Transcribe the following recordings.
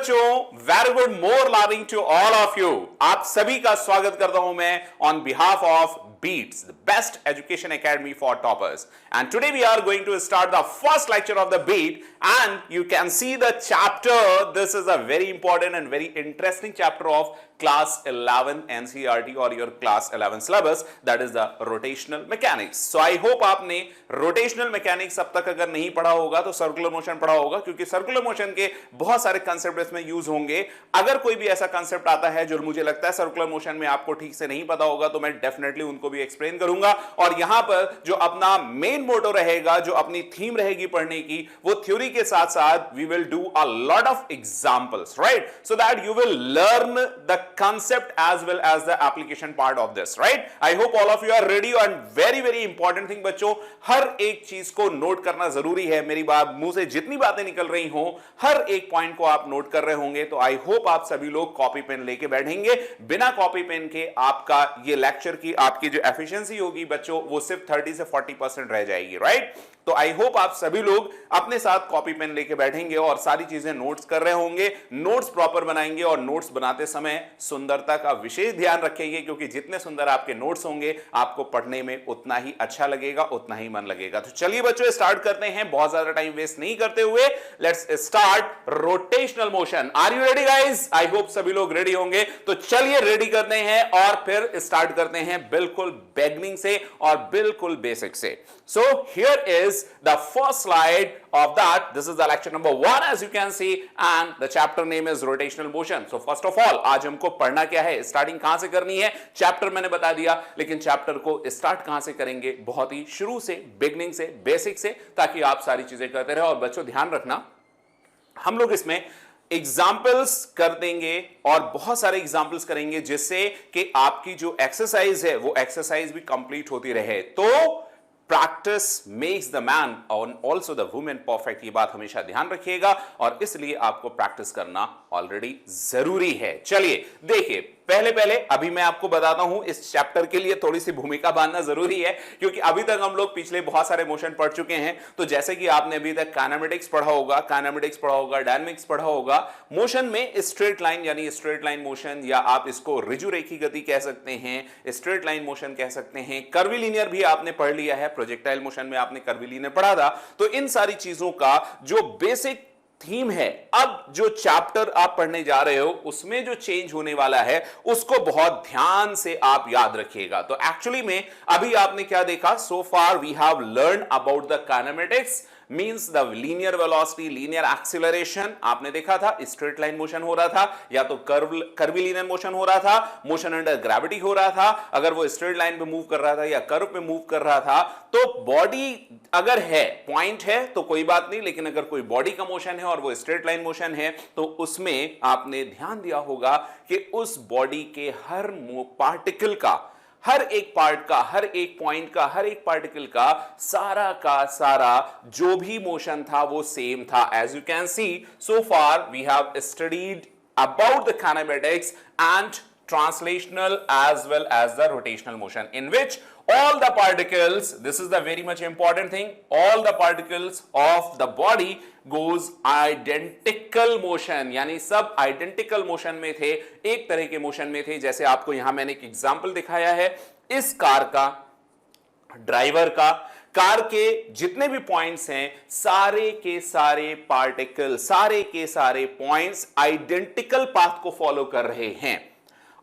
बच्चों, very good morning to all of you. आप सभी का स्वागत करता हूं मैं on behalf of Beats, the best education academy for toppers. And today we are going to start the first lecture of the Beat, and you can see the chapter. This is a very important and very interesting chapter of class 11 NCERT or your class 11 syllabus, that is the rotational mechanics. So I hope आपने rotational mechanics अब तक अगर नहीं पढ़ा होगा तो circular motion पढ़ा होगा, क्योंकि circular motion के बहुत सारे कंसेप्ट इसमें यूज होंगे। अगर कोई भी ऐसा कंसेप्ट आता है जो मुझे लगता है सर्कुलर मोशन में आपको ठीक से नहीं पता होगा, तो मैं डेफिनेटली उनको भी एक्सप्लेन करूंगा। और यहां पर जो अपना मेन मोटो रहेगा, जो अपनी थीम रहेगी पढ़ने की, वो थ्योरी के साथ साथ we will do a lot of examples, right, so that you will learn the concept as well as the application part of this, right. I hope all of you are ready. And very very important thing बच्चों, हर एक चीज को note करना जरूरी है। मेरी बात मुंह से जितनी बातें निकल रही हो, हर एक पॉइंट को आप नोट कर रहे होंगे। तो आई होप आप सभी लोग कॉपी पेन लेके बैठेंगे। बिना कॉपी पेन के आपका ये लेक्चर की आपकी जो एफिशिएंसी होगी बच्चों, वो सिर्फ 30 से 40% रह जाएगी, राइट। तो आई होप आप सभी लोग अपने साथ कॉपी पेन लेके बैठेंगे और सारी चीजें नोट्स कर रहे होंगे, नोट्स प्रॉपर बनाएंगे। और नोट्स बनाते समय सुंदरता का विशेष ध्यान रखेंगे, क्योंकि जितने सुंदर आपके नोट्स होंगे आपको पढ़ने में उतना ही अच्छा लगेगा, उतना ही मन लगेगा। तो चलिए बच्चों स्टार्ट करते हैं, बहुत ज्यादा टाइम वेस्ट नहीं करते हुए। Let's start rotational motion. Are you ready guys? I hope सभी लोग रेडी होंगे। तो चलिए रेडी करते हैं और फिर स्टार्ट करते हैं बिल्कुल बिगिनिंग से और बिल्कुल बेसिक से। So here is the first slide of that. This is the lecture number 1 as you can see, and the chapter name is rotational motion. So first of all, आज हमको पढ़ना क्या है, स्टार्टिंग कहां से करनी है। चैप्टर मैंने बता दिया, लेकिन चैप्टर को स्टार्ट कहां से करेंगे, बहुत ही शुरू से, बिगनिंग से, बेसिक से, ताकि आप सारी चीजें करते रहे। और बच्चों ध्यान रखना, हम लोग इसमें एग्जाम्पल्स कर देंगे और बहुत सारे एग्जाम्पल्स करेंगे, जिससे कि आपकी जो एक्सरसाइज है वो एक्सरसाइज भी कंप्लीट होती रहे। तो प्रैक्टिस मेक्स द मैन और ऑल्सो द वुमेन परफेक्ट, ये बात हमेशा ध्यान रखिएगा, और इसलिए आपको प्रैक्टिस करना ऑलरेडी जरूरी है। चलिए देखिए, पहले अभी मैं आपको बताता हूं, इस चैप्टर के लिए थोड़ी सी भूमिका बांधना जरूरी है, क्योंकि अभी तक हम लोग पिछले बहुत सारे मोशन पढ़ चुके हैं। तो जैसे कि आपने अभी तक काइनेमेटिक्स पढ़ा होगा, डायनामिक्स पढ़ा होगा। मोशन में स्ट्रेट लाइन यानी स्ट्रेट लाइन मोशन, या आप इसको ऋजुरेखी गति कह सकते हैं, स्ट्रेट लाइन मोशन कह सकते हैं, कर्वीलिनियर भी आपने पढ़ लिया है, प्रोजेक्टाइल मोशन में आपने कर्वीलिनियर पढ़ा था। तो इन सारी चीजों का जो बेसिक थीम है, अब जो चैप्टर आप पढ़ने जा रहे हो उसमें जो चेंज होने वाला है उसको बहुत ध्यान से आप याद रखिएगा। तो एक्चुअली में अभी आपने क्या देखा, so far we have learn about the kinematics, means the linear velocity, linear acceleration. आपने देखा था स्ट्रेट लाइन मोशन हो रहा था, या तो कर्वीलिनियर मोशन हो रहा था, मोशन अंडर ग्रेविटी हो रहा था, अगर वो स्ट्रेट लाइन पे मूव कर रहा था या कर्व पे मूव कर रहा था। तो बॉडी अगर है, पॉइंट है तो कोई बात नहीं, लेकिन अगर कोई बॉडी का मोशन है और वो स्ट्रेट लाइन मोशन है, तो उसमें आपने ध्यान दिया होगा कि उस बॉडी के हर पार्टिकल का, हर एक पार्ट का, हर एक पॉइंट का, हर एक पार्टिकल का सारा जो भी मोशन था वो सेम था। As you can see, so far we have studied about the kinematics and translational as well as the rotational motion, in which all the particles, this is the very much important thing, all the particles of the body goes identical motion, यानी सब identical motion में थे, एक तरह के motion में थे। जैसे आपको यहां मैंने एक एग्जांपल दिखाया है, इस कार का, ड्राइवर का, कार के जितने भी पॉइंट्स हैं, सारे के सारे पार्टिकल, सारे के सारे पॉइंट्स आइडेंटिकल पाथ को फॉलो कर रहे हैं।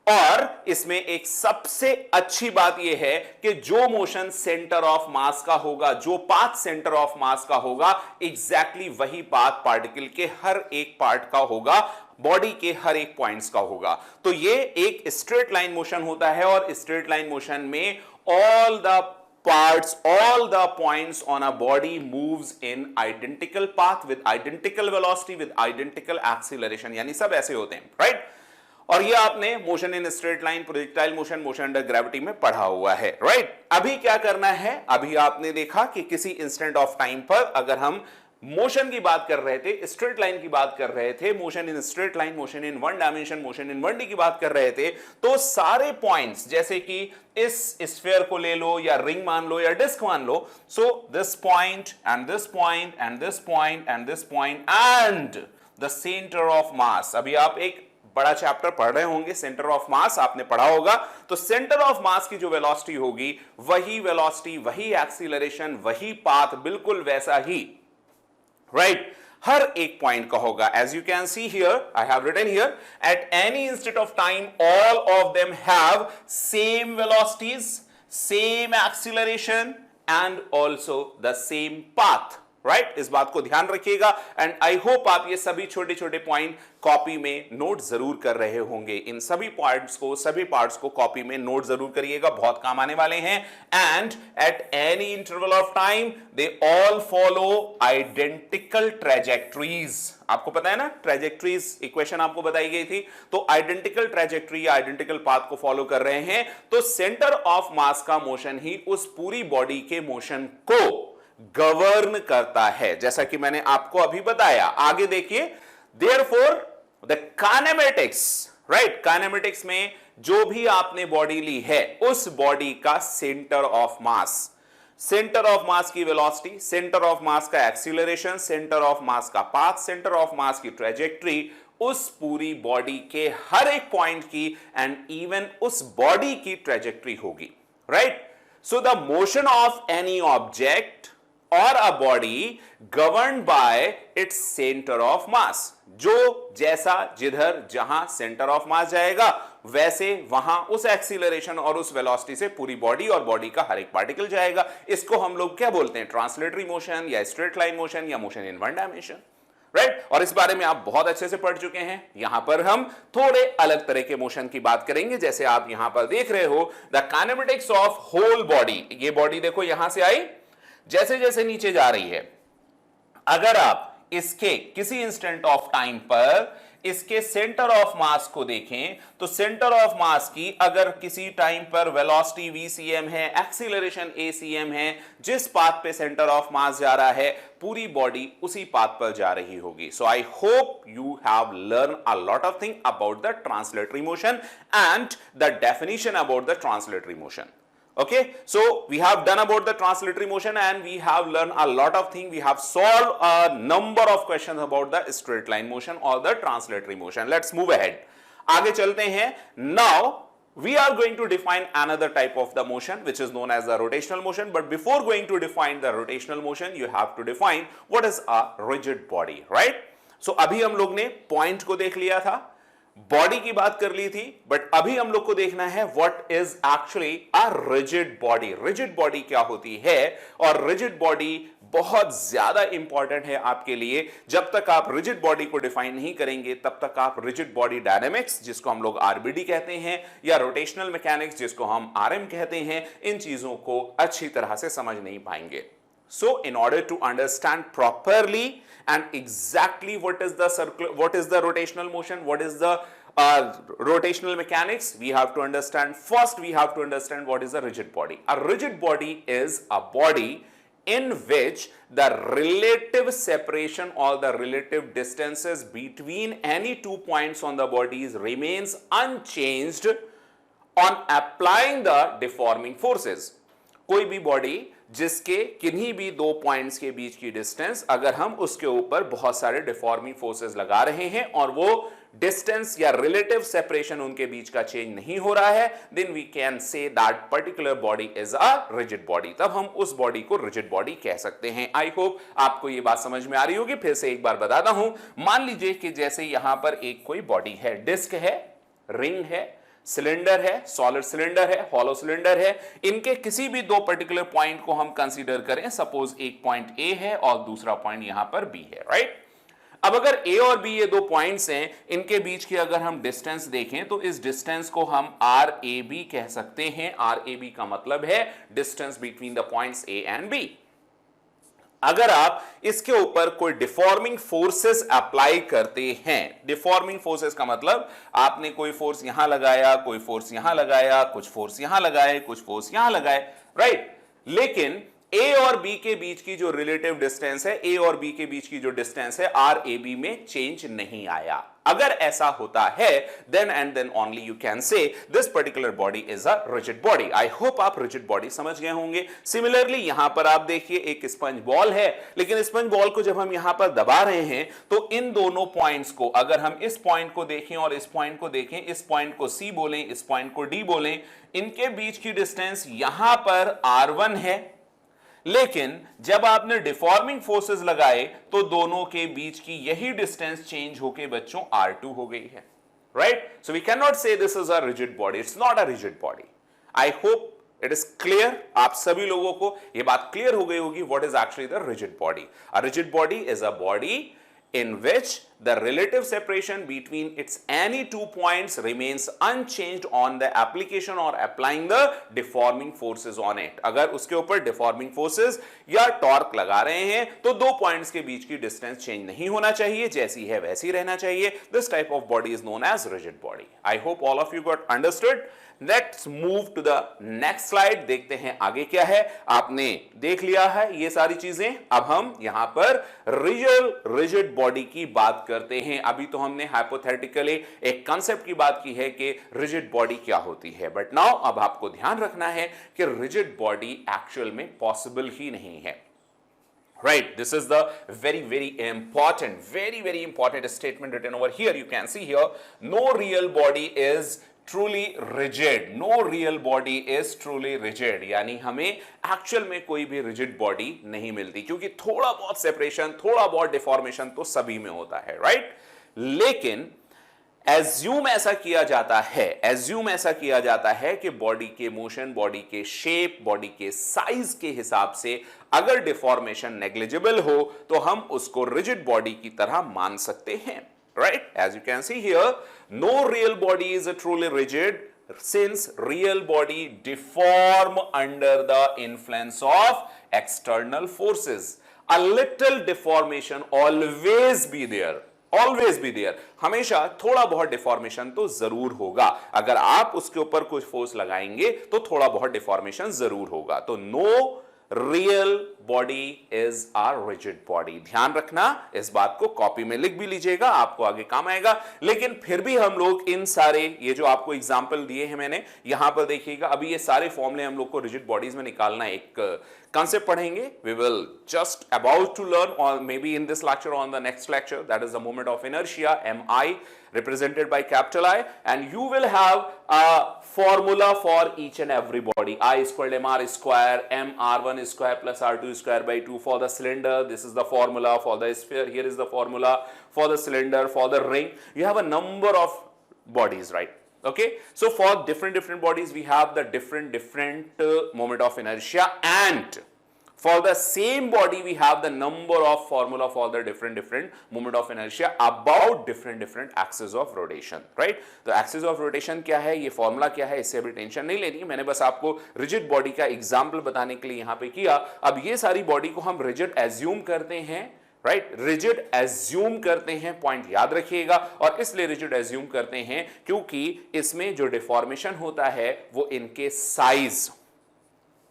और इसमें एक सबसे अच्छी बात यह है कि जो मोशन सेंटर ऑफ मास का होगा, जो पाथ सेंटर ऑफ मास का होगा, एग्जैक्टली वही पाथ पार्टिकल के हर एक पार्ट का होगा, बॉडी के हर एक पॉइंट्स का होगा। तो ये एक स्ट्रेट लाइन मोशन होता है, और स्ट्रेट लाइन मोशन में all the parts, all the points on a body moves in identical path with identical velocity with identical acceleration, यानी सब ऐसे होते हैं, राइट। और ये आपने motion in straight line, projectile motion, motion under gravity में पढ़ा हुआ है, राइट। अभी क्या करना है, अभी आपने देखा कि किसी इंस्टेंट ऑफ टाइम पर अगर हम मोशन की बात कर रहे थे, स्ट्रेट लाइन की बात कर रहे थे, motion in straight line, motion in one dimension, motion in 1D की बात कर रहे थे, तो सारे पॉइंट्स, जैसे कि इस स्फीयर को ले लो या रिंग मान लो या डिस्क मान लो, so this point and this point and this point and this point and the centre of mass. अभी आप एक बड़ा चैप्टर पढ़ रहे होंगे, सेंटर ऑफ मास आपने पढ़ा होगा। तो सेंटर ऑफ मास की जो वेलोसिटी होगी, वही वेलोसिटी, वही एक्सीलरेशन, वही पाथ, बिल्कुल वैसा ही, राइट, हर एक पॉइंट का होगा। As you can see here, I have written here, at any instant of time all of them have same velocities, same acceleration and also the same path, right. इस बात को ध्यान रखिएगा एंड आई होप आप ये सभी छोटे छोटे पॉइंट कॉपी में नोट जरूर कर रहे होंगे। इन सभी पार्ट्स को कॉपी में नोट जरूर करिएगा, बहुत काम आने वाले हैं। And at any interval of time they all follow identical trajectories. आपको पता है ना, ट्रेजेक्टरीज इक्वेशन आपको बताई गई थी, तो आइडेंटिकल ट्रेजेक्टरी, आइडेंटिकल पाथ को फॉलो कर रहे हैं। तो सेंटर ऑफ मास का मोशन ही उस पूरी बॉडी के मोशन को गवर्न करता है, जैसा कि मैंने आपको अभी बताया। आगे देखिए, therefore the kinematics, right, kinematics में जो भी आपने बॉडी ली है, उस बॉडी का centre of mass, centre of मास की वेलोसिटी, सेंटर ऑफ मास का एक्सीलरेशन, सेंटर ऑफ मास का पाथ, सेंटर ऑफ मास की ट्रेजेक्टरी, उस पूरी बॉडी के हर एक पॉइंट की एंड इवन उस बॉडी की ट्रेजेक्टरी होगी, right. So the motion of any object or a body governed by its center of mass, जो जैसा जिधर जहां सेंटर ऑफ मास जाएगा, वैसे वहां उस एक्सीलरेशन और उस वेलोसिटी से पूरी बॉडी और बॉडी का हर एक पार्टिकल जाएगा। इसको हम लोग क्या बोलते हैं, ट्रांसलेटरी मोशन या स्ट्रेट लाइन मोशन या motion in one dimension, right. और इस बारे में आप बहुत अच्छे से पढ़ चुके हैं। यहां पर हम थोड़े अलग तरह के मोशन की बात करेंगे, जैसे आप यहां पर देख रहे हो, the kinematics of whole body. ये बॉडी देखो यहां से आई, जैसे जैसे नीचे जा रही है, अगर आप इसके किसी इंस्टेंट ऑफ टाइम पर इसके सेंटर ऑफ मास को देखें, तो सेंटर ऑफ मास की अगर किसी टाइम पर वेलोसिटी vcm है, एक्सीलरेशन acm है, जिस पाथ पे सेंटर ऑफ मास जा रहा है, पूरी बॉडी उसी पाथ पर जा रही होगी। So I hope you have learn a lot of thing about the translatory motion and the definition about the translatory motion. Okay, so we have done about the translatory motion and we have learned a lot of things. We have solved a number of questions about the straight line motion or the translatory motion. Let's move ahead. आगे चलते हैं. Now we are going to define another type of the motion which is known as the rotational motion. But before going to define the rotational motion, you have to define what is a rigid body, right? So अभी हम लोग ने point को देख लिया था, body की बात कर ली थी, बट अभी हम लोग को देखना है what is actually a rigid body. Rigid body क्या होती है, और रिजिड बॉडी बहुत ज्यादा इंपॉर्टेंट है आपके लिए। जब तक आप रिजिड बॉडी को डिफाइन नहीं करेंगे, तब तक आप रिजिड बॉडी डायनेमिक्स, जिसको हम लोग आरबीडी कहते हैं, या रोटेशनल मैकेनिक्स, जिसको हम आरएम कहते हैं, इन चीजों को अच्छी तरह से समझ नहीं पाएंगे। So in order to understand properly and exactly what is the rotational motion, what is the rotational mechanics, we have to understand, first we have to understand what is a rigid body. A rigid body is a body in which the relative separation or the relative distances between any 2 points on the bodies remains unchanged on applying the deforming forces. कोई भी body जिसके किन्हीं भी 2 points के बीच की distance, अगर हम उसके ऊपर बहुत सारे डिफॉर्मिंग फोर्सेस लगा रहे हैं और वो डिस्टेंस या रिलेटिव सेपरेशन उनके बीच का चेंज नहीं हो रहा है, then we can say that particular body is a rigid body. तब हम उस बॉडी को रिजिड बॉडी कह सकते हैं। आई होप आपको ये बात समझ में आ रही होगी। फिर से एक बार बताता हूं, मान लीजिए कि जैसे यहां पर एक कोई बॉडी है, डिस्क है, रिंग है, सिलेंडर है, सॉलिड सिलेंडर है, हॉलो सिलेंडर है, इनके किसी भी 2 पर्टिकुलर पॉइंट को हम कंसीडर करें। सपोज एक पॉइंट ए है और दूसरा पॉइंट यहां पर बी है, राइट। अब अगर ए और बी ये 2 पॉइंट्स हैं, इनके बीच की अगर हम डिस्टेंस देखें, तो इस डिस्टेंस को हम आर ए बी कह सकते हैं। आर ए बी का मतलब है distance between the points A and B. अगर आप इसके ऊपर कोई डिफॉर्मिंग फोर्सेस अप्लाई करते हैं, डिफॉर्मिंग फोर्सेस का मतलब आपने कोई फोर्स यहां लगाया, कोई फोर्स यहां लगाया, कुछ फोर्स यहां लगाए, कुछ फोर्स यहां लगाए, राइट। लेकिन ए और बी के बीच की जो रिलेटिव डिस्टेंस है, ए और बी के बीच की जो डिस्टेंस है आर ए बी में चेंज नहीं आया। अगर ऐसा होता है then and then only you can say this particular body is a rigid body. I hope आप रिजिड बॉडी समझ गए होंगे। सिमिलरली यहां पर आप देखिए एक स्पंज बॉल है, लेकिन स्पंज बॉल को जब हम यहां पर दबा रहे हैं तो इन दोनों पॉइंट्स को, अगर हम इस पॉइंट को देखें और इस पॉइंट को देखें, इस पॉइंट को सी बोलें, इस पॉइंट को डी बोलें, इनके बीच की डिस्टेंस यहां पर R1 है, लेकिन जब आपने डिफॉर्मिंग फोर्सेस लगाए तो दोनों के बीच की यही डिस्टेंस चेंज होके बच्चों R2 हो गई है, right? So we can not say this is a rigid body, it's not a rigid body. I hope it is clear, आप सभी लोगों को यह बात क्लियर हो गई होगी what is actually the rigid body. A rigid body is a body in which the relative separation between its any two points remains unchanged on the application or applying the deforming forces on it। अगर उसके ऊपर deforming forces या torque लगा रहे हैं तो दो points के बीच की डिस्टेंस चेंज नहीं होना चाहिए, जैसी है वैसी रहना चाहिए। This type of body is known as rigid body। I hope all of you got understood। Let's move to the next slide। देखते हैं आगे क्या है। आपने देख लिया है ये सारी चीजें, अब हम यहां पर रिजिड बॉडी की बात करते हैं। अभी तो हमने हाइपोथेटिकली एक कंसेप्ट की बात की है कि रिजिड बॉडी क्या होती है, बट नाउ अब आपको ध्यान रखना है कि रिजिड बॉडी एक्चुअल में पॉसिबल ही नहीं है। Right, this is the very important statement written over here. You can see here, no real body is truly rigid। No real body is truly rigid। यानी हमें एक्चुअल में कोई भी rigid body नहीं मिलती, क्योंकि थोड़ा बहुत सेपरेशन, थोड़ा बहुत डिफॉर्मेशन तो सभी में होता है, राइट? लेकिन एज्यूम ऐसा किया जाता है कि बॉडी के मोशन, बॉडी के शेप, बॉडी के साइज के हिसाब से अगर डिफॉर्मेशन नेग्लिजिबल हो तो हम उसको रिजिड बॉडी की तरह मान सकते हैं, right? As you can see here, no real body is truly rigid since real body deform under the influence of external forces। A little deformation always be there, always be there। हमेशा थोड़ा बहुत deformation तो जरूर होगा। अगर आप उसके ऊपर कुछ फोर्स लगाएंगे तो थोड़ा बहुत डिफॉर्मेशन जरूर होगा। तो no real body is a rigid body. ध्यान रखना, इस बात को कॉपी में लिख भी लीजिएगा, आपको आगे काम आएगा। लेकिन फिर भी हम लोग इन सारे, ये जो आपको एग्जांपल दिए हैं मैंने, यहां पर देखिएगा, अभी ये सारे फॉर्मूले हम लोग को रिजिड बॉडीज में निकालना एक concept पढ़ेंगे। We will just about to learn, or maybe in this lecture or on the next lecture, that is the moment of inertia, MI, represented by capital I, and you will have a formula for each and every body। I equal to mr square, m r1 square plus r2 square by 2 for the cylinder। This is the formula for the sphere, here is the formula for the cylinder, for the ring। You have a number of bodies, right? Okay, so for different bodies we have the different moment of inertia, and for the same body we have the number of formula for the different moment of inertia about different axis of rotation, right? तो axis of rotation क्या है, ये formula क्या है, इससे अभी tension नहीं लेनी, मैंने बस आपको रिजिड बॉडी का एग्जाम्पल बताने के लिए यहां पे किया। अब ये सारी बॉडी को हम रिजिड एज्यूम करते हैं, राइट? रिजिड एज्यूम करते हैं, पॉइंट याद रखिएगा। और इसलिए रिजिड एज्यूम करते हैं क्योंकि इसमें जो डिफॉर्मेशन होता है वो इनके साइज,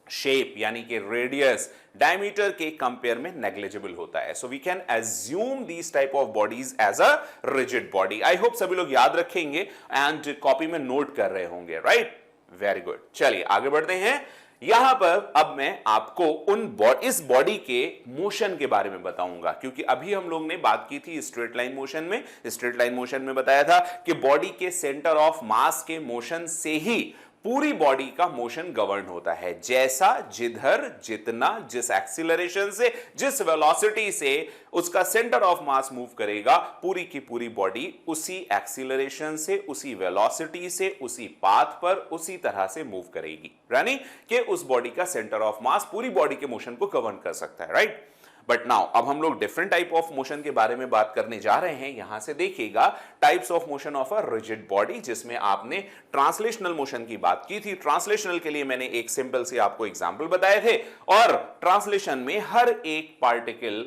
शेप यानी कि रेडियस, डायमीटर के कंपेयर में नेग्लिजिबल होता है। So we can assume these type of bodies as a rigid body. I hope सभी लोग याद रखेंगे एंड कॉपी में नोट कर रहे होंगे, राइट? Very good. चलिए आगे बढ़ते हैं। यहां पर अब मैं आपको इस बॉडी के मोशन के बारे में बताऊंगा, क्योंकि अभी हम लोग ने बात की थी स्ट्रेट लाइन मोशन में। स्ट्रेट लाइन मोशन में बताया था कि बॉडी के सेंटर ऑफ मास के मोशन से ही पूरी बॉडी का मोशन गवर्न होता है। जैसा, जिधर, जितना, जिस एक्सीलरेशन से, जिस वेलोसिटी से उसका सेंटर ऑफ मास मूव करेगा, पूरी की पूरी बॉडी उसी एक्सीलरेशन से, उसी वेलोसिटी से, उसी पाथ पर उसी तरह से मूव करेगी, यानी कि उस बॉडी का सेंटर ऑफ मास पूरी बॉडी के मोशन को गवर्न कर सकता है, राइट? बट नाउ अब हम लोग डिफरेंट टाइप ऑफ मोशन के बारे में बात करने जा रहे हैं। यहां से देखिएगा types of motion of a rigid body, जिसमें आपने ट्रांसलेशनल मोशन की बात की थी। ट्रांसलेशनल के लिए मैंने एक सिंपल से आपको एग्जांपल बताए थे, और ट्रांसलेशन में हर एक particle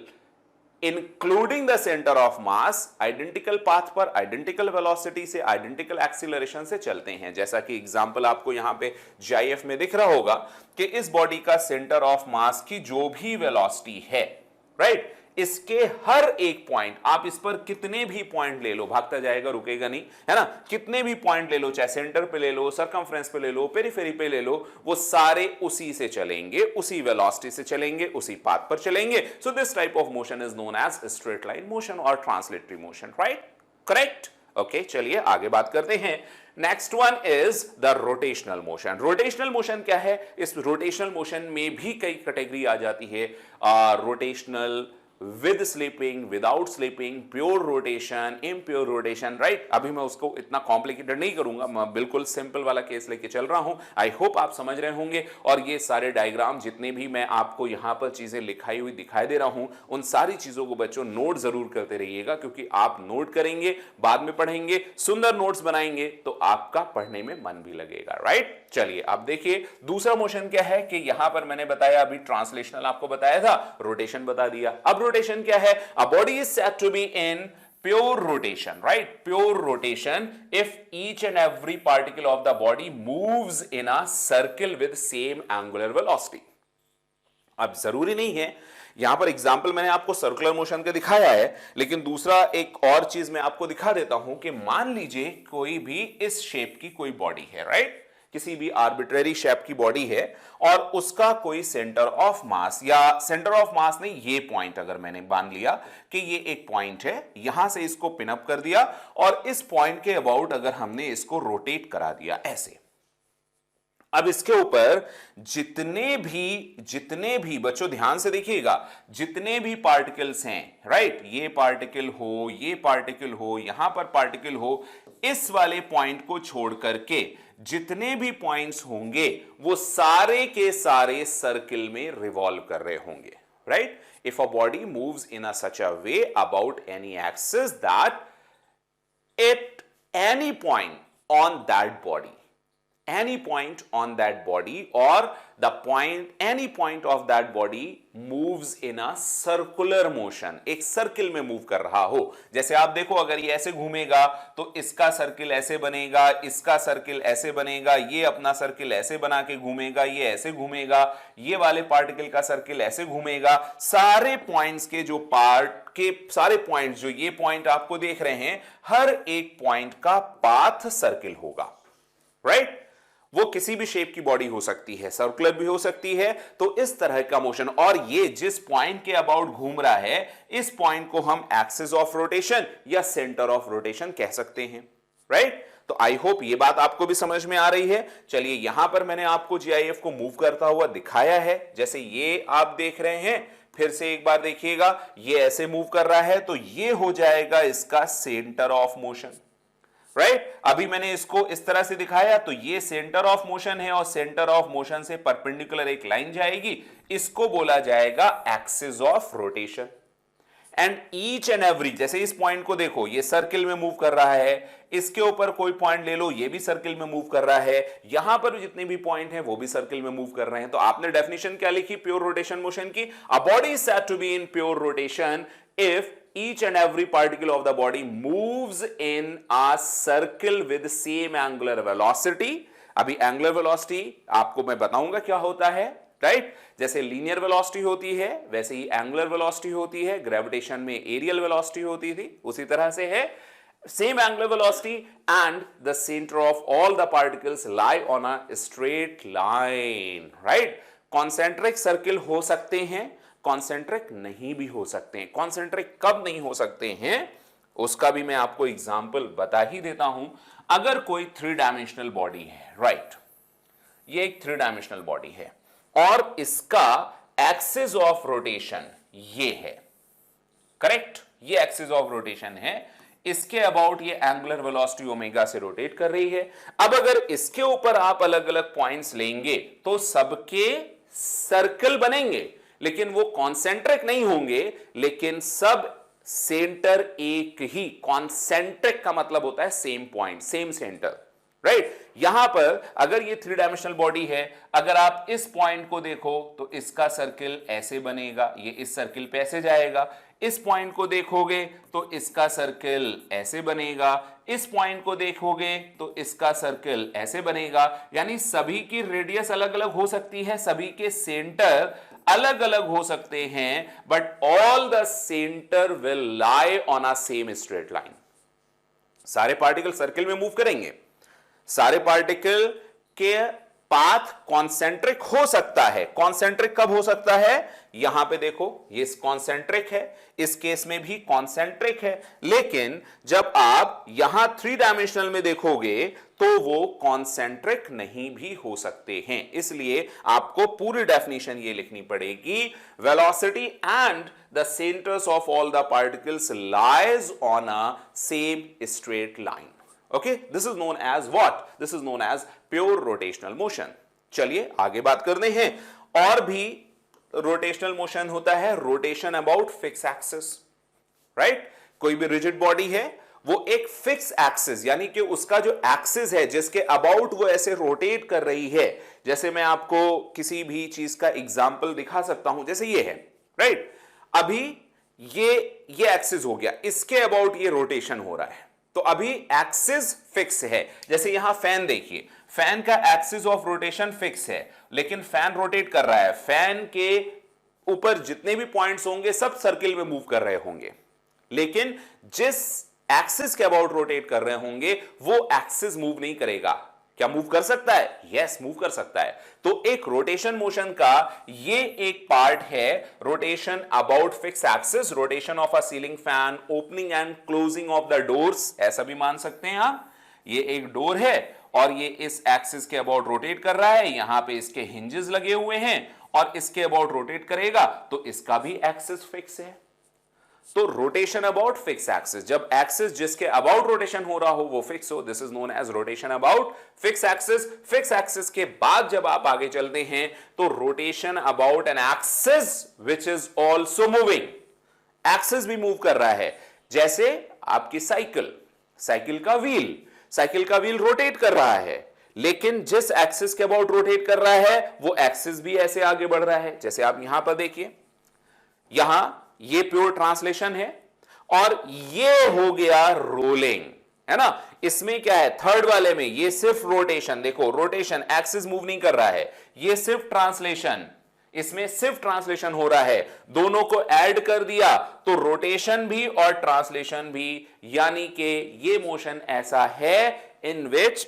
including the centre of mass, identical path पर आइडेंटिकल वेलोसिटी से आइडेंटिकल एक्सीलरेशन से चलते हैं। जैसा कि एग्जांपल आपको यहां पे जीआईएफ में दिख रहा होगा कि इस बॉडी का सेंटर ऑफ मास की जो भी वेलोसिटी है, राइट, इसके हर एक पॉइंट, आप इस पर कितने भी पॉइंट ले लो, भागता जाएगा, रुकेगा नहीं, है ना, कितने भी पॉइंट ले लो, चाहे सेंटर पे ले लो, सरकमफ्रेंस पे ले लो, पेरिफेरी पे ले लो, वो सारे उसी से चलेंगे, उसी वेलोसिटी से चलेंगे, उसी पाथ पर चलेंगे। So this type of motion is known as straight line motion और translatory motion, right, correct. Okay, चलिए आगे बात करते हैं। Next one is the rotational motion. Rotational motion क्या है? इस रोटेशनल मोशन में भी कई कैटेगरी आ जाती है, rotational, with sleeping, without sleeping, pure rotation, impure rotation, right. अभी मैं उसको इतना कॉम्प्लिकेटेड नहीं करूंगा, मैं बिल्कुल सिंपल वाला केस लेके चल रहा हूं। आई होप आप समझ रहे होंगे। और ये सारे डायग्राम जितने भी मैं आपको यहां पर चीजें लिखाई हुई दिखाई दे रहा हूं, उन सारी चीजों को बच्चों नोट जरूर करते रहिएगा, क्योंकि आप नोट करेंगे, बाद में पढ़ेंगे, सुंदर नोट्स बनाएंगे तो आपका पढ़ने में मन भी लगेगा, राइट। चलिए अब देखिए दूसरा मोशन क्या है कि यहां पर मैंने बताया, अभी ट्रांसलेशनल आपको बताया था, रोटेशन बता दिया। अब रोटेशन क्या है? A body is said to be in pure rotation, right? Pure rotation if each and every particle of the body moves in a circle with same angular velocity. अब जरूरी नहीं है, यहां पर एग्जाम्पल मैंने आपको सर्कुलर मोशन का दिखाया है, लेकिन दूसरा एक और चीज मैं आपको दिखा देता हूं कि मान लीजिए कोई भी इस शेप की कोई बॉडी है, राइट, किसी भी आर्बिट्रेरी शेप की बॉडी है और उसका कोई सेंटर ऑफ मास, या सेंटर ऑफ मास नहीं, ये पॉइंट अगर मैंने मान लिया कि ये एक पॉइंट है, यहां से इसको पिनअप कर दिया और इस पॉइंट के अबाउट अगर हमने इसको रोटेट करा दिया ऐसे, अब इसके ऊपर जितने भी बच्चों ध्यान से देखिएगा, जितने भी पार्टिकल्स हैं, राइट, ये पार्टिकल हो, ये पार्टिकल हो, यहां पर पार्टिकल हो, इस वाले पॉइंट को छोड़ करके जितने भी पॉइंट्स होंगे वो सारे के सारे सर्किल में रिवॉल्व कर रहे होंगे, right. If a body moves in a such a way about any axis that at any point on that body, any point on that body or any point of that body moves in a circular motion, एक circle में move कर रहा हो। जैसे आप देखो, अगर ये ऐसे घूमेगा तो इसका सर्किल ऐसे बनेगा, इसका सर्किल ऐसे बनेगा, ये अपना सर्किल ऐसे बना के घूमेगा, ये ऐसे घूमेगा, ये वाले पार्टिकल का सर्किल ऐसे घूमेगा। सारे पॉइंट्स के जो पार्ट के सारे पॉइंट्स, जो ये पॉइंट आपको देख रहे हैं, हर एक पॉइंट का पाथ सर्किल होगा, राइट। वो किसी भी शेप की बॉडी हो सकती है, सर्कुलर भी हो सकती है, तो इस तरह का मोशन। और ये जिस पॉइंट के अबाउट घूम रहा है, इस पॉइंट को हम एक्सिस ऑफ रोटेशन या सेंटर ऑफ रोटेशन कह सकते हैं, राइट। तो आई होप ये बात आपको भी समझ में आ रही है। चलिए यहां पर मैंने आपको जीआईएफ को मूव करता हुआ दिखाया है, जैसे ये आप देख रहे हैं, फिर से एक बार देखिएगा, ये ऐसे मूव कर रहा है तो ये हो जाएगा इसका सेंटर ऑफ मोशन, राइट। अभी मैंने इसको इस तरह से दिखाया तो ये सेंटर ऑफ मोशन है और सेंटर ऑफ मोशन से परपेंडिकुलर एक लाइन जाएगी, इसको बोला जाएगा axis of rotation. And each and every, जैसे इस पॉइंट को देखो, ये सर्किल में मूव कर रहा है, इसके ऊपर कोई पॉइंट ले लो, ये भी सर्किल में मूव कर रहा है, यहां पर जितने भी पॉइंट हैं वो भी सर्किल में मूव कर रहे हैं। तो आपने डेफिनेशन क्या लिखी प्योर रोटेशन मोशन की? A body is said to be in pure rotation if each and every particle of the body moves in a circle with same angular velocity। अभी एंगुलर वेलोसिटी आपको मैं बताऊंगा क्या होता है, राइट। जैसे linear velocity होती है वैसे ही एंगुलर वेलोसिटी होती है, ग्रेविटेशन में एरियल वेलोसिटी होती थी, उसी तरह से है same angular velocity and the center of all the particles lie on a straight line, right। Concentric circle हो सकते हैं, कॉन्सेंट्रिक नहीं भी हो सकते हैं। कॉन्सेंट्रिक कब नहीं हो सकते हैं उसका भी मैं आपको एग्जांपल बता ही देता हूं। अगर कोई 3 डायमेंशनल बॉडी है, राइट, ये एक 3 डायमेंशनल बॉडी है और इसका एक्सिस ऑफ रोटेशन ये है, करेक्ट, ये एक्सिस ऑफ रोटेशन है, इसके अबाउट ये एंगुलर वेलोसिटी ओमेगा से रोटेट कर रही है। अब अगर इसके ऊपर आप अलग अलग पॉइंट्स लेंगे तो सबके सर्कल बनेंगे, लेकिन वो कॉन्सेंट्रिक नहीं होंगे, लेकिन सब सेंटर एक ही, कॉन्सेंट्रिक का मतलब होता है same point, same centre, right यहां पर अगर ये थ्री डायमेंशनल बॉडी है, अगर आप इस पॉइंट को देखो तो इसका सर्किल ऐसे बनेगा, ये इस सर्किल पे ऐसे जाएगा। इस पॉइंट को देखोगे तो इसका सर्किल ऐसे बनेगा, इस पॉइंट को देखोगे तो इसका सर्किल ऐसे बनेगा। यानी सभी की रेडियस अलग अलग हो सकती है, सभी के सेंटर अलग अलग हो सकते हैं, but all the centre will lie on a same straight line. सारे पार्टिकल सर्किल में मूव करेंगे, सारे पार्टिकल के पाथ कॉन्सेंट्रिक हो सकता है। कॉन्सेंट्रिक कब हो सकता है? यहां पे देखो ये कॉन्सेंट्रिक है, इस केस में भी कॉन्सेंट्रिक है, लेकिन जब आप यहां थ्री डायमेंशनल में देखोगे तो वो कॉन्सेंट्रिक नहीं भी हो सकते हैं। इसलिए आपको पूरी डेफिनेशन ये लिखनी पड़ेगी, velocity and the centres of all the particles lies on a same straight line. Okay, this is known as what? This is known as pure rotational motion. चलिए आगे बात करते हैं। और भी रोटेशनल मोशन होता है, rotation about fix axis, right? कोई भी रिजिड बॉडी है, वो एक फिक्स एक्सिस यानी कि उसका जो एक्सिस है जिसके अबाउट वो ऐसे रोटेट कर रही है। जैसे मैं आपको किसी भी चीज का एग्जाम्पल दिखा सकता हूं, जैसे ये है, राइट? अभी ये एक्सिस हो गया, इसके अबाउट ये रोटेशन हो रहा है, तो अभी एक्सिस फिक्स है। जैसे यहां फैन देखिए, फैन का एक्सिस ऑफ रोटेशन फिक्स है, लेकिन फैन रोटेट कर रहा है। फैन के ऊपर जितने भी पॉइंट्स होंगे सब सर्किल में मूव कर रहे होंगे, लेकिन जिस एक्सिस के अबाउट रोटेट कर रहे होंगे वो एक्सिस मूव नहीं करेगा। क्या मूव कर सकता है? यस, मूव कर सकता है। तो एक रोटेशन मोशन का ये एक पार्ट है, rotation about fix axis, rotation of a ceiling fan, opening and closing of the doors, ऐसा भी मान सकते हैं आप। ये एक डोर है और ये इस एक्सिस के अबाउट रोटेट कर रहा है, यहां पे इसके हिंजेस लगे हुए हैं और इसके अबाउट रोटेट करेगा तो इसका भी एक्सिस फिक्स है। तो रोटेशन अबाउट फिक्स एक्सिस, जब एक्सिस जिसके अबाउट रोटेशन हो रहा हो वो फिक्स हो, this is known as rotation about fix axis. Fix axis के बाद जब आप आगे चलते हैं तो rotation about an axis which is also moving, axis भी मूव कर रहा है। जैसे आपकी साइकिल का व्हील रोटेट कर रहा है, लेकिन जिस एक्सिस के अबाउट रोटेट कर रहा है वो एक्सिस भी ऐसे आगे बढ़ रहा है। जैसे आप यहां पर देखिए, यहां ये प्योर ट्रांसलेशन है और ये हो गया रोलिंग, है ना? इसमें क्या है, थर्ड वाले में ये सिर्फ रोटेशन, देखो रोटेशन, एक्सिस मूव नहीं कर रहा है, ये सिर्फ ट्रांसलेशन, इसमें सिर्फ ट्रांसलेशन हो रहा है। दोनों को ऐड कर दिया तो रोटेशन भी और ट्रांसलेशन भी, यानी कि ये मोशन ऐसा है in which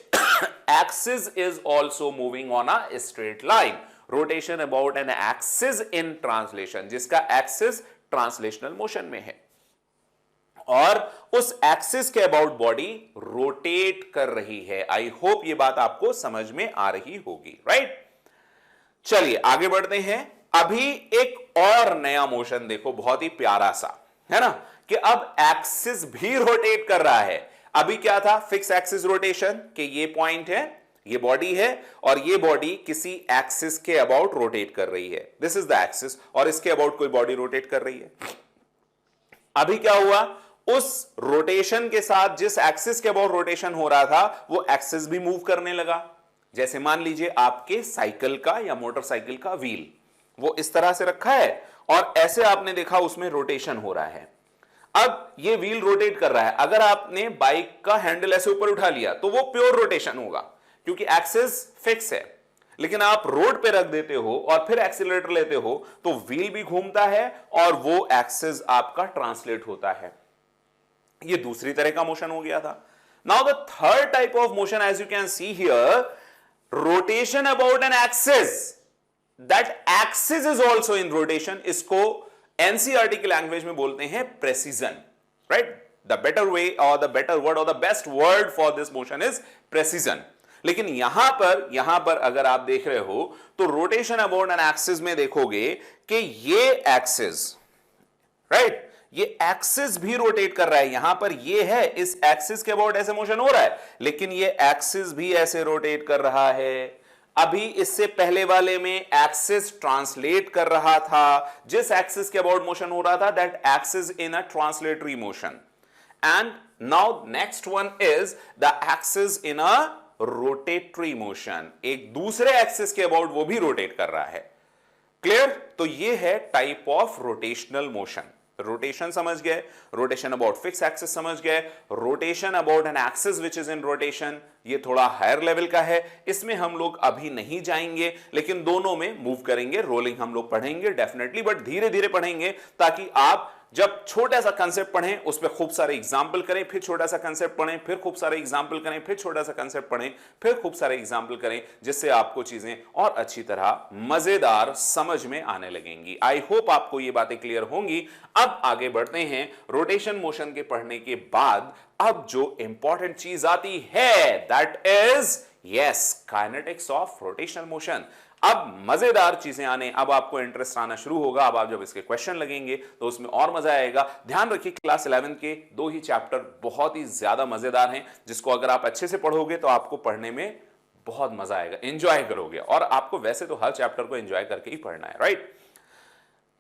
axis is also moving on a straight line. Rotation about an axis in translation, जिसका एक्सिस ट्रांसलेशनल मोशन में है और उस एक्सिस के अबाउट बॉडी रोटेट कर रही है। आई होप ये बात आपको समझ में आ रही होगी, राइट? चलिए आगे बढ़ते हैं। अभी एक और नया मोशन देखो, बहुत ही प्यारा सा, है ना, कि अब एक्सिस भी रोटेट कर रहा है। अभी क्या था, फिक्स एक्सिस रोटेशन, कि ये पॉइंट है, ये बॉडी है और ये बॉडी किसी एक्सिस के अबाउट रोटेट कर रही है, दिस इज द एक्सिस, और इसके अबाउट कोई बॉडी रोटेट कर रही है। अभी क्या हुआ, उस रोटेशन के साथ जिस एक्सिस के अबाउट रोटेशन हो रहा था वो एक्सिस भी मूव करने लगा। जैसे मान लीजिए आपके साइकिल का या मोटरसाइकिल का व्हील, वो इस तरह से रखा है और ऐसे आपने देखा उसमें रोटेशन हो रहा है। अब ये व्हील रोटेट कर रहा है, अगर आपने बाइक का हैंडल ऐसे ऊपर उठा लिया तो वो प्योर रोटेशन होगा क्योंकि एक्सिस फिक्स है। लेकिन आप रोड पे रख देते हो और फिर एक्सीलरेटर लेते हो तो व्हील भी घूमता है और वो एक्सिस आपका ट्रांसलेट होता है। ये दूसरी तरह का मोशन हो गया था। Now the third type of motion, as you can see here, rotation about an axis, that axis is also in rotation. इसको एनसीईआरटी की लैंग्वेज में बोलते हैं precision, right? The better way और द बेटर वर्ड और the best word for this motion is precision. लेकिन यहां पर अगर आप देख रहे हो तो रोटेशन अबाउट एन एक्सिस में देखोगे कि ये एक्सिस, राइट, ये एक्सिस भी रोटेट कर रहा है। यहां पर ये है, इस एक्सिस के अबाउट ऐसे मोशन हो रहा है, लेकिन ये एक्सिस भी ऐसे रोटेट कर रहा है। अभी इससे पहले वाले में एक्सिस ट्रांसलेट कर रहा था, जिस एक्सिस के अबाउट मोशन हो रहा था that axis in a translatory motion, and now next one is the axis in a rotatory motion, एक दूसरे एक्सिस के अबाउट वो भी रोटेट कर रहा है। क्लियर? तो ये है type of rotational motion. Rotation समझ गए, रोटेशन अबाउट फिक्स एक्सिस समझ गए, rotation about an axis which is in rotation, ये थोड़ा हायर लेवल का है, इसमें हम लोग अभी नहीं जाएंगे, लेकिन दोनों में मूव करेंगे। रोलिंग हम लोग पढ़ेंगे डेफिनेटली, बट धीरे धीरे पढ़ेंगे ताकि आप जब छोटा सा कंसेप्ट पढ़ें उस पर खूब सारे एग्जाम्पल करें, फिर छोटा सा कंसेप्ट पढ़ें, फिर खूब सारे एग्जाम्पल करें, फिर छोटा सा कंसेप्ट पढ़ें, फिर खूब सारे एग्जाम्पल करें, जिससे आपको चीजें और अच्छी तरह मजेदार समझ में आने लगेंगी। आई होप आपको ये बातें क्लियर होंगी। अब आगे बढ़ते हैं। रोटेशन मोशन के पढ़ने के बाद अब जो इंपॉर्टेंट चीज आती है that is yes kinetics of rotational motion. अब मजेदार चीजें आने, अब आपको इंटरेस्ट आना शुरू होगा। अब आप जब इसके क्वेश्चन लगेंगे तो उसमें और मजा आएगा। ध्यान रखिए क्लास 11 के 2 ही चैप्टर बहुत ही ज्यादा मजेदार हैं, जिसको अगर आप अच्छे से पढ़ोगे तो आपको पढ़ने में बहुत मजा आएगा, एंजॉय करोगे। और आपको वैसे तो हर चैप्टर को एंजॉय करके ही पढ़ना है, राइट?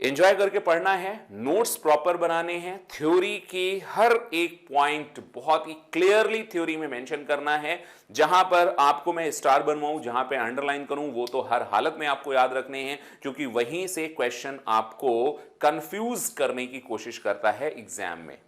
एंजॉय करके पढ़ना है, नोट्स प्रॉपर बनाने हैं, थ्योरी की हर एक पॉइंट बहुत ही क्लियरली थ्योरी में मेंशन करना है। जहां पर आपको मैं स्टार बनवाऊं, जहां पे अंडरलाइन करूं, वो तो हर हालत में आपको याद रखने हैं, क्योंकि वहीं से क्वेश्चन आपको कंफ्यूज करने की कोशिश करता है एग्जाम में,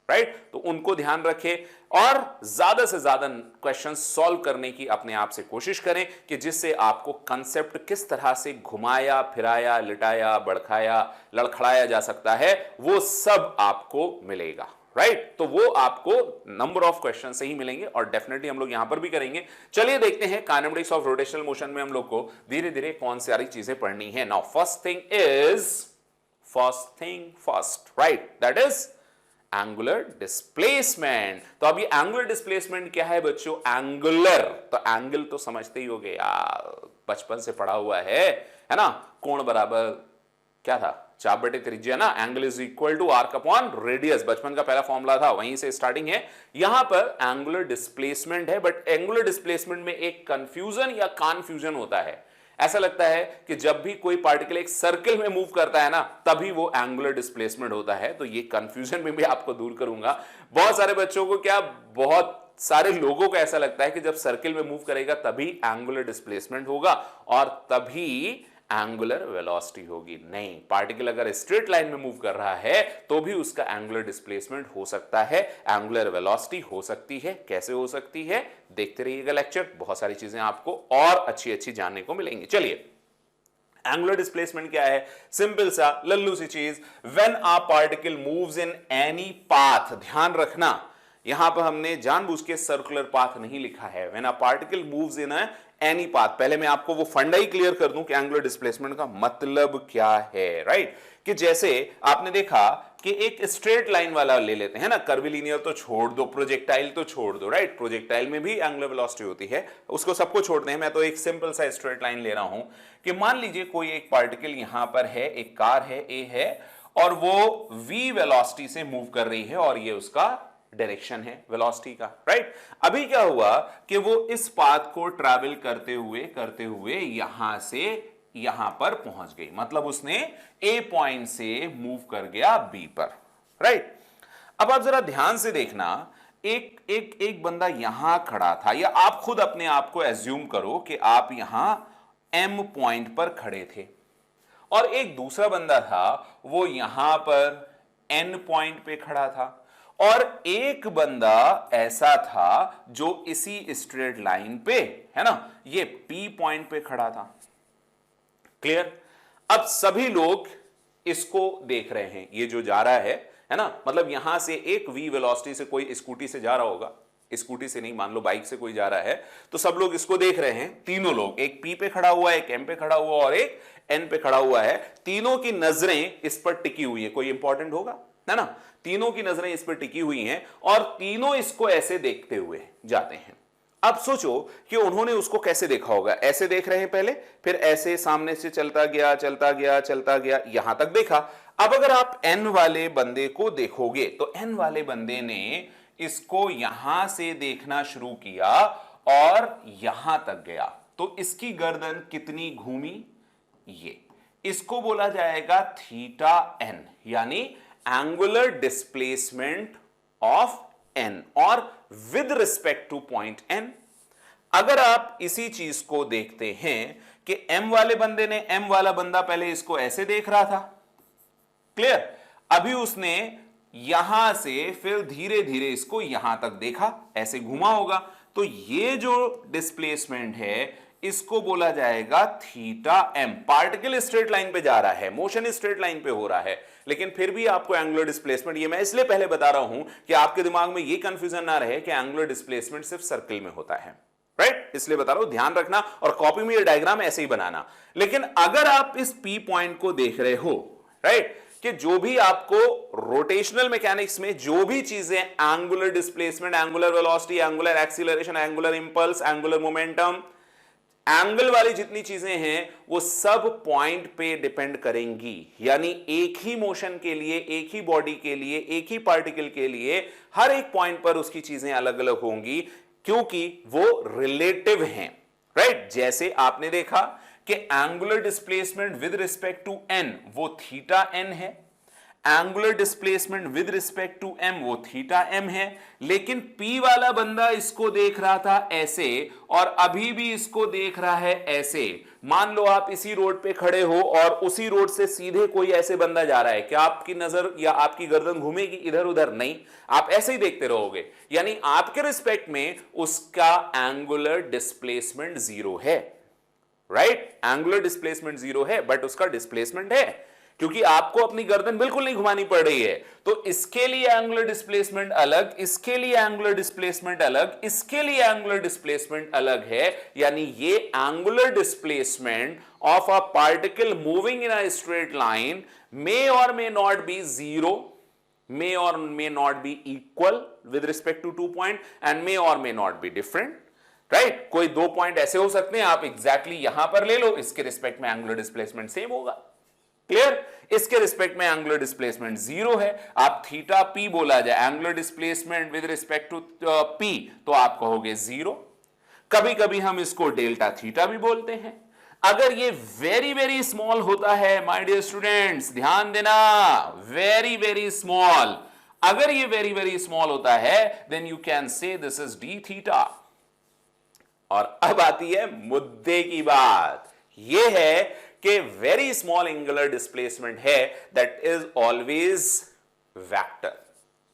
राइट? तो उनको ध्यान रखें और ज्यादा से ज्यादा क्वेश्चन सॉल्व करने की अपने आप से कोशिश करें कि जिससे आपको कंसेप्ट किस तरह से घुमाया फिराया लिटाया बड़खाया लड़खड़ाया जा सकता है वो सब आपको मिलेगा, राइट? तो वो आपको नंबर ऑफ क्वेश्चन से ही मिलेंगे और डेफिनेटली हम लोग यहां पर भी करेंगे। चलिए देखते हैं काइनेमेटिक्स ऑफ रोटेशनल मोशन में हम लोग को धीरे धीरे कौन सारी चीजें पढ़नी है। Now first thing first, right? That is angular displacement. तो अब ये एंगुलर डिस्प्लेसमेंट क्या है बच्चों? एंगुलर, तो एंगल तो समझते ही होगे यार, बचपन से पढ़ा हुआ है ना? कोण बराबर क्या था? 4/3 त्रिज्या ना। Angle is equal to arc upon radius, बचपन का पहला फॉर्मूला था, वहीं से स्टार्टिंग है। यहां पर एंगुलर डिस्प्लेसमेंट है, बट एंगुलर डिस्प्लेसमेंट में एक कंफ्यूजन या कन्फ्यूजन होता है। ऐसा लगता है कि जब भी कोई पार्टिकल एक सर्कल में मूव करता है ना, तभी वो एंगुलर डिस्प्लेसमेंट होता है। तो ये कंफ्यूजन में भी आपको दूर करूंगा। बहुत सारे बच्चों को क्या, बहुत सारे लोगों को ऐसा लगता है कि जब सर्कल में मूव करेगा तभी एंगुलर डिस्प्लेसमेंट होगा और तभी एंगुलर वेलोसिटी होगी। नहीं, पार्टिकल अगर स्ट्रेट लाइन में मूव कर रहा है तो भी उसका एंगुलर डिस्प्लेसमेंट हो सकता है, एंगुलर वेलोसिटी हो सकती है। कैसे हो सकती है? देखते रहिएगा लेक्चर, बहुत सारी चीजें आपको और अच्छी अच्छी जानने को मिलेंगी। चलिए, एंगुलर डिस्प्लेसमेंट क्या है? सिंपल सा लल्लू सी चीज, when a particle moves in any path. ध्यान रखना, यहां पर हमने जानबूझ के सर्कुलर पाथ नहीं लिखा है। When a particle moves in any path, पहले मैं आपको वो फंडा ही क्लियर कर दूं कि एंगुलर डिस्प्लेसमेंट का मतलब क्या है, राइट? कि जैसे आपने देखा कि एक स्ट्रेट लाइन वाला ले लेते हैं ना, कर्विलिनियर तो छोड़ दो, प्रोजेक्टाइल तो छोड़ दो, राइट? प्रोजेक्टाइल में भी एंगुलर वेलोसिटी होती है, उसको सबको छोड़ते हैं। मैं तो एक सिंपल सा स्ट्रेट लाइन ले रहा हूं कि मान लीजिए कोई एक पार्टिकल यहां पर है, एक कार है, ए है, और वो v वेलोसिटी से मूव कर रही है और ये उसका डायरेक्शन है वेलोसिटी का, राइट? अभी क्या हुआ कि वो इस पाथ को ट्रैवल करते हुए यहां से यहां पर पहुंच गई, मतलब उसने ए पॉइंट से मूव कर गया बी पर, राइट? अब आप जरा ध्यान से देखना, एक बंदा यहां खड़ा था, या आप खुद अपने आप को एज्यूम करो कि आप यहां एम पॉइंट पर खड़े थे और एक दूसरा बंदा था वो यहां पर एन पॉइंट पे खड़ा था और एक बंदा ऐसा था जो इसी स्ट्रेट लाइन पे, है ना, ये पी पॉइंट पे खड़ा था। क्लियर? अब सभी लोग इसको देख रहे हैं, ये जो जा रहा है ना, मतलब यहां से एक वी वेलोसिटी से कोई स्कूटी से जा रहा होगा, स्कूटी से नहीं, मान लो बाइक से कोई जा रहा है, तो सब लोग इसको देख रहे हैं। तीनों लोग, एक पी पे खड़ा हुआ है, एक एम पे खड़ा हुआ और एक एन पे खड़ा हुआ है, तीनों की नजरें इस पर टिकी हुई है। कोई इंपॉर्टेंट होगा, है ना? तीनों की नजरें इस पर टिकी हुई हैं और तीनों इसको ऐसे देखते हुए जाते हैं। अब सोचो कि उन्होंने उसको कैसे देखा होगा। ऐसे देख रहे हैं पहले, फिर ऐसे सामने से चलता गया यहां तक देखा। अब अगर आप एन वाले बंदे को देखोगे तो एन वाले बंदे ने इसको यहां से देखना शुरू किया और यहां तक गया, तो इसकी गर्दन कितनी घूमी? ये, इसको बोला जाएगा थीटा एन, यानी एंगुलर डिस्प्लेसमेंट ऑफ एन और with respect to point N. अगर आप इसी चीज को देखते हैं कि एम वाले बंदे ने, एम वाला बंदा पहले इसको ऐसे देख रहा था, क्लियर, अभी उसने यहां से फिर धीरे धीरे इसको यहां तक देखा, ऐसे घुमा होगा, तो ये जो डिस्प्लेसमेंट है इसको बोला जाएगा theta M. Particle straight line पे जा रहा है, मोशन स्ट्रेट लाइन पे हो रहा है, लेकिन फिर भी आपको एंगुलर डिस्प्लेसमेंट, ये मैं इसलिए पहले बता रहा हूं कि आपके दिमाग में ये कंफ्यूजन ना रहे कि एंगुलर डिस्प्लेसमेंट सिर्फ सर्कल में होता है, राइट, इसलिए बता रहा हूं, ध्यान रखना, और कॉपी में ये डायग्राम ऐसे ही बनाना। लेकिन अगर आप इस पी पॉइंट को देख रहे हो, राइट, कि जो भी आपको रोटेशनल मैकेनिक्स में जो भी चीजें angular displacement, angular velocity, angular acceleration, angular impulse, angular momentum, angle वाली जितनी चीजें हैं वो सब पॉइंट पे डिपेंड करेंगी। यानी एक ही मोशन के लिए, एक ही बॉडी के लिए, एक ही पार्टिकल के लिए हर एक पॉइंट पर उसकी चीजें अलग अलग होंगी, क्योंकि वो रिलेटिव हैं, राइट। जैसे आपने देखा कि angular displacement with respect to N वो थीटा एन है, angular displacement with respect to M वो थीटा एम है, लेकिन पी वाला बंदा इसको देख रहा था ऐसे और अभी भी इसको देख रहा है ऐसे। मान लो आप इसी रोड पे खड़े हो और उसी रोड से सीधे कोई ऐसे बंदा जा रहा है, क्या आपकी नजर या आपकी गर्दन घूमेगी इधर उधर? नहीं, आप ऐसे ही देखते रहोगे। यानी आपके रिस्पेक्ट में उसका एंगुलर डिस्प्लेसमेंट जीरो है, राइट, एंगुलर डिस्प्लेसमेंट जीरो है, बट उसका डिस्प्लेसमेंट है, क्योंकि आपको अपनी गर्दन बिल्कुल नहीं घुमानी पड़ रही है। तो इसके लिए एंगुलर डिस्प्लेसमेंट अलग, इसके लिए एंगुलर डिस्प्लेसमेंट अलग, इसके लिए एंगुलर डिस्प्लेसमेंट अलग है। यानी ये angular displacement of a particle moving in a straight line may और may not be zero, may or may not be equal with respect to 2 point and may or may not be different, right? कोई 2 point ऐसे हो सकते हैं, आप exactly यहां पर ले लो, इसके रिस्पेक्ट में एंगुलर डिस्प्लेसमेंट सेम होगा, क्लियर। इसके रिस्पेक्ट में एंगुलर डिस्प्लेसमेंट जीरो है, आप थीटा पी बोला जाए, angular displacement with respect to P, तो आप कहोगे जीरो। कभी कभी हम इसको डेल्टा थीटा भी बोलते हैं। अगर ये वेरी वेरी स्मॉल होता है, माय डियर स्टूडेंट्स ध्यान देना, वेरी वेरी स्मॉल, अगर ये वेरी वेरी स्मॉल होता है then you can say this is d theta. और अब आती है मुद्दे की बात, ये है कि वेरी स्मॉल एंगुलर डिस्प्लेसमेंट है दैट इज ऑलवेज वेक्टर,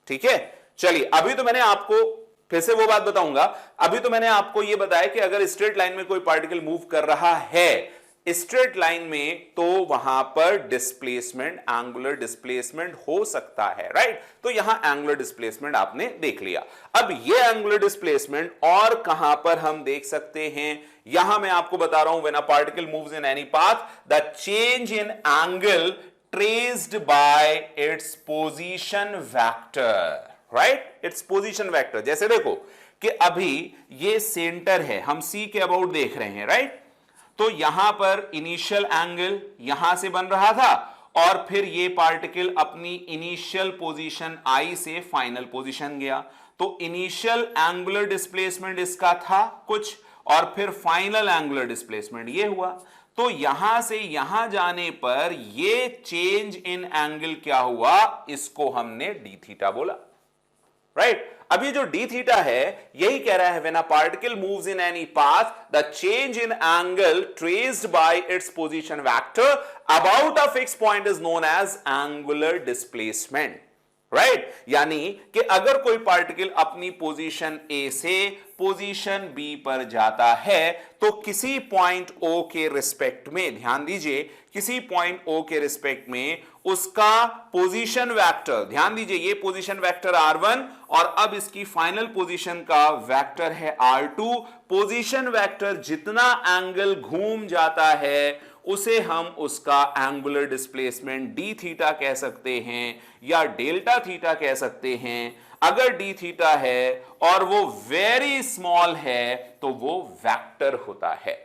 ठीक है। चलिए, अभी तो मैंने आपको फिर से वो बात बताऊंगा, अभी तो मैंने आपको यह बताया कि अगर स्ट्रेट लाइन में कोई पार्टिकल मूव कर रहा है स्ट्रेट लाइन में, तो वहां पर डिस्प्लेसमेंट, एंगुलर डिस्प्लेसमेंट हो सकता है, राइट। तो यहां एंगुलर डिस्प्लेसमेंट आपने देख लिया। अब ये एंगुलर डिस्प्लेसमेंट और कहां पर हम देख सकते हैं, यहां मैं आपको बता रहा हूं, when a particle moves in any path the change in angle traced by its position vector, right, it's position vector. जैसे देखो कि अभी ये सेंटर है, हम सी के अबाउट देख रहे हैं, राइट। तो यहां पर इनिशियल एंगल यहां से बन रहा था और फिर ये पार्टिकल अपनी इनिशियल पोजीशन आई से फाइनल पोजीशन गया, तो इनिशियल एंगुलर डिस्प्लेसमेंट इसका था कुछ और फिर फाइनल एंगुलर डिस्प्लेसमेंट ये हुआ। तो यहां से यहां जाने पर ये चेंज इन एंगल क्या हुआ, इसको हमने डी थीटा बोला, राइट। अभी जो डी थीटा है यही कह रहा है when a particle moves in any path the change in angle traced by its position vector about a fixed point is known as angular displacement, right. यानी कि अगर कोई पार्टिकल अपनी पोजीशन ए से पोजीशन बी पर जाता है तो किसी पॉइंट ओ के रिस्पेक्ट में, ध्यान दीजिए, किसी पॉइंट ओ के रिस्पेक्ट में उसका पोजीशन वेक्टर, ध्यान दीजिए ये पोजीशन वेक्टर R1 और अब इसकी फाइनल पोजीशन का वेक्टर है R2। पोजीशन वेक्टर जितना एंगल घूम जाता है उसे हम उसका एंगुलर डिस्प्लेसमेंट डी थीटा कह सकते हैं या डेल्टा थीटा कह सकते हैं। अगर डी थीटा है और वो वेरी स्मॉल है तो वो वेक्टर होता है,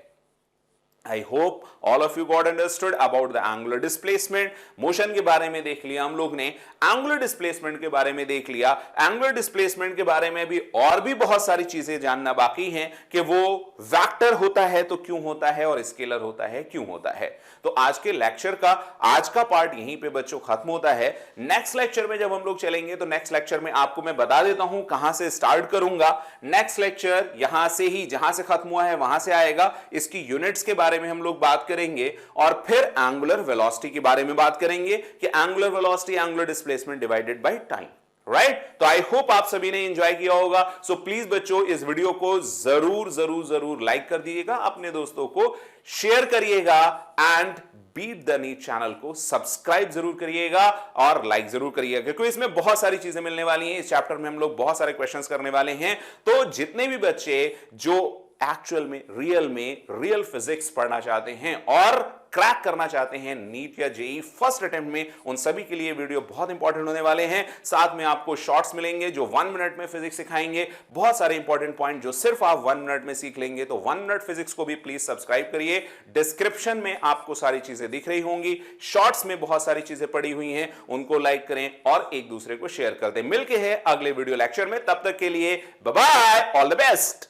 I hope all of you got understood about the angular displacement. Motion के बारे में देख लिया हम लोग ने, एंगुलर डिस्प्लेसमेंट के बारे में देख लिया। एंगुलर डिस्प्लेसमेंट के बारे में भी और भी बहुत सारी चीजें जानना बाकी हैं कि वो वेक्टर होता है तो क्यों होता है और स्केलर होता है क्यों होता है। तो आज के लेक्चर का आज का पार्ट यहीं पे बच्चों खत्म होता है। नेक्स्ट लेक्चर में जब हम लोग चलेंगे तो नेक्स्ट लेक्चर में आपको मैं बता देता हूं कहां से स्टार्ट करूंगा। नेक्स्ट लेक्चर यहां से ही जहां से खत्म हुआ है वहां से आएगा। इसकी यूनिट्स के बारे में हम लोग बात करेंगे और फिर एंगुलर वेलोसिटी के बारे में बात करेंगे कि angular velocity angular displacement divided by time. Right, तो आई होप आप सभी ने एंजॉय किया होगा। सो प्लीज बच्चों इस वीडियो को जरूर जरूर जरूर लाइक कर दीजिएगा, अपने दोस्तों को शेयर करिएगा and beat the NEET channel को सब्सक्राइब जरूर करिएगा और लाइक जरूर करिएगा, क्योंकि इसमें बहुत सारी चीजें मिलने वाली हैं। इस चैप्टर में हम लोग बहुत सारे क्वेश्चंस करने वाले हैं। तो जितने भी बच्चे जो एक्चुअल में रियल फिजिक्स पढ़ना चाहते हैं और क्रैक करना चाहते हैं नीट या जेई फर्स्ट अटेम्प्ट में, उन सभी के लिए वीडियो बहुत इंपॉर्टेंट होने वाले हैं। साथ में आपको शॉर्ट्स मिलेंगे जो 1 मिनट में फिजिक्स सिखाएंगे, बहुत सारे इंपॉर्टेंट पॉइंट जो सिर्फ आप 1 मिनट में सीख लेंगे। तो 1 मिनट फिजिक्स को भी प्लीज सब्सक्राइब करिए। डिस्क्रिप्शन में आपको सारी चीजें दिख रही होंगी, शॉर्ट्स में बहुत सारी चीजें पड़ी हुई हैं, उनको लाइक करें और एक दूसरे को शेयर कर दें। मिलके हैं अगले वीडियो लेक्चर में, तब तक के लिए bye bye, all the best.